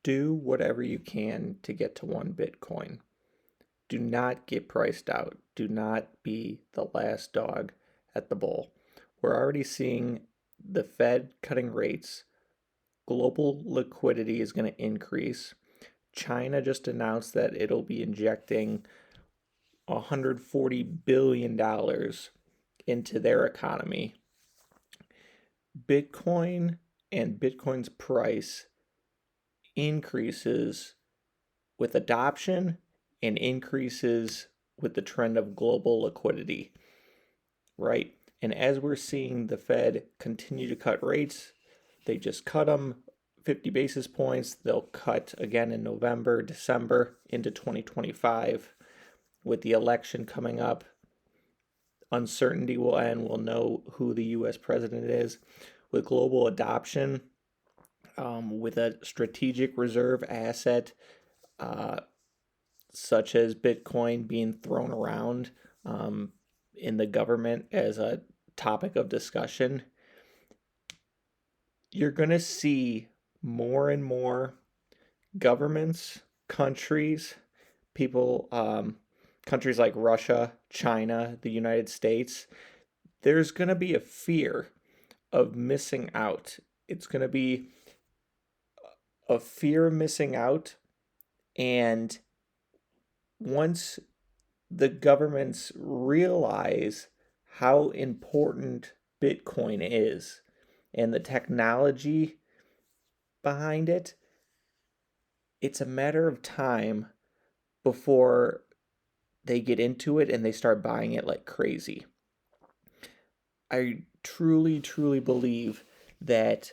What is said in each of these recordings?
Do whatever you can to get to one Bitcoin. Do not get priced out. Do not be the last dog at the bowl. We're already seeing the Fed cutting rates. Global liquidity is going to increase. China just announced that it'll be injecting $140 billion into their economy. Bitcoin and Bitcoin's price increases with adoption and increases with the trend of global liquidity, right? And as we're seeing the Fed continue to cut rates, they just cut them 50 basis points. They'll cut again in November, December into 2025. With the election coming up, uncertainty will end. We'll know who the U.S. president is. With global adoption, with a strategic reserve asset such as Bitcoin being thrown around in the government as a topic of discussion, you're going to see more and more governments, countries, people, countries like Russia, China, the United States. There's going to be a fear of missing out. It's going to be a fear of missing out. And once the governments realize how important Bitcoin is and the technology behind it, it's a matter of time before they get into it and they start buying it like crazy. I truly, truly believe that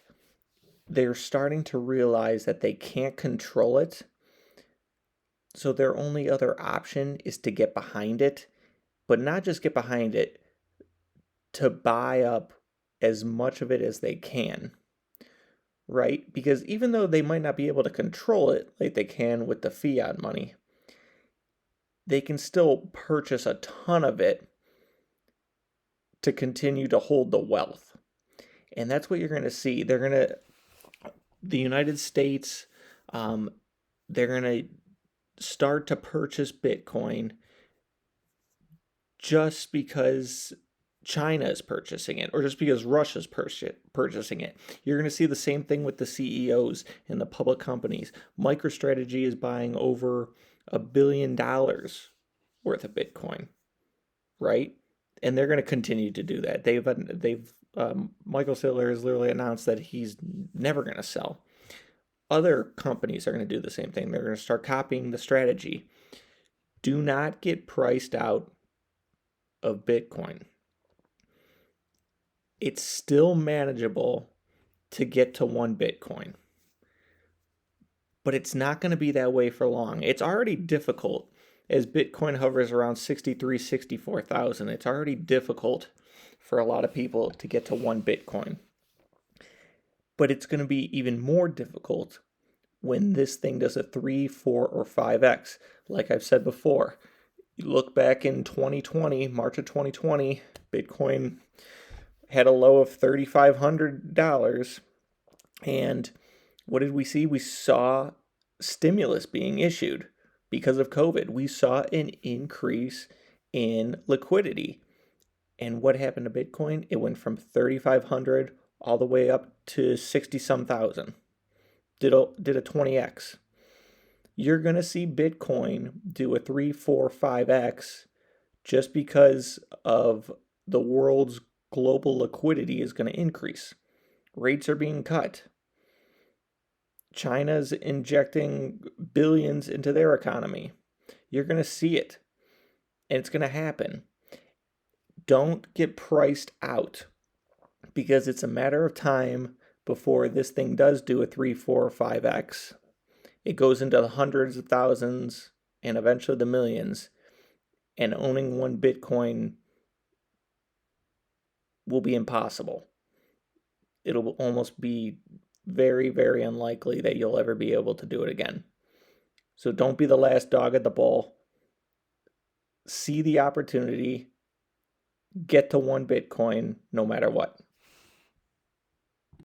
they're starting to realize that they can't control it. So their only other option is to get behind it, but not just get behind it, to buy up as much of it as they can, right? Because even though they might not be able to control it like they can with the fiat money, they can still purchase a ton of it to continue to hold the wealth. And that's what you're going to see. The United States, they're going to start to purchase Bitcoin just because China is purchasing it, or just because Russia's purchasing it. You're going to see the same thing with the CEOs and the public companies. MicroStrategy is buying over $1 billion worth of Bitcoin, right? And they're going to continue to do that. Michael Saylor has literally announced that he's never going to sell. Other companies are going to do the same thing. They're going to start copying the strategy. Do not get priced out of Bitcoin. It's still manageable to get to one Bitcoin, but it's not going to be that way for long. It's already difficult as Bitcoin hovers around 63, 64,000. It's already difficult for a lot of people to get to one Bitcoin. But it's going to be even more difficult when this thing does a 3, 4, or 5x. Like I've said before, you look back in 2020, March of 2020, Bitcoin had a low of $3,500. And what did we see? We saw stimulus being issued because of COVID. We saw an increase in liquidity. And what happened to Bitcoin? It went from 3,500 all the way up to 60-some thousand. Did a 20x. You're going to see Bitcoin do a 3, 4, 5x just because of the world's global liquidity is going to increase. Rates are being cut. China's injecting billions into their economy. You're going to see it. And it's going to happen. Don't get priced out, because it's a matter of time before this thing does do a 3, 4, or 5x. It goes into the hundreds of thousands and eventually the millions. And owning one Bitcoin will be impossible. It'll almost be very, very unlikely that you'll ever be able to do it again. So don't be the last dog at the bowl. See the opportunity. Get to one Bitcoin no matter what.